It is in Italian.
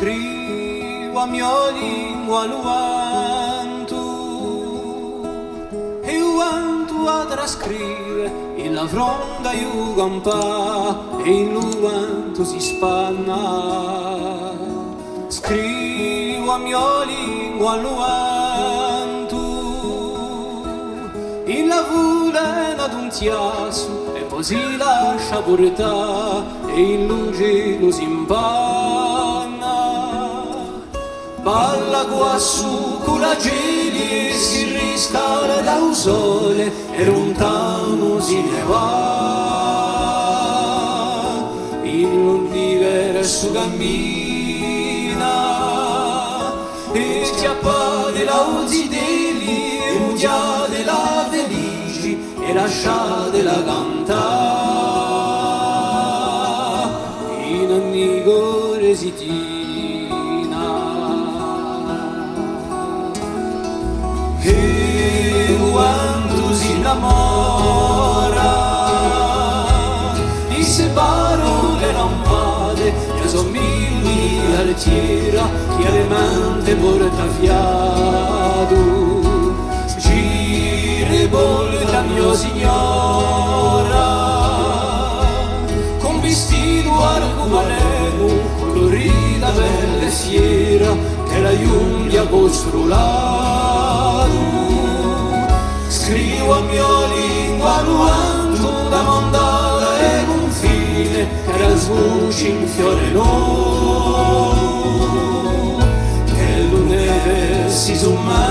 Scrivo a mia lingua luantu e luantu a trascrive il lavronda iugampa e in luantu si spanna. Scrivo a mia lingua luantu in la vulena d'un tiasso e poi si lascia portare e in luce lo si impanna. Balla quassù con la geli e si riscala da un sole e lontano si ne va. In l'universo cammina e schiappate la uzideli e mudiate la felici e lasciatela cantare in ogni cuore si tira. E quando si innamora di se parole lampade io sommigli altiera chiaramente porta fiato gire volta mio signora con vestito arcobaleno colorita bella e fiera che la giunglia costrolato. Scrivo a mia lingua luantu da mandala e confine che la sbuci in fiore no che l'universi sommai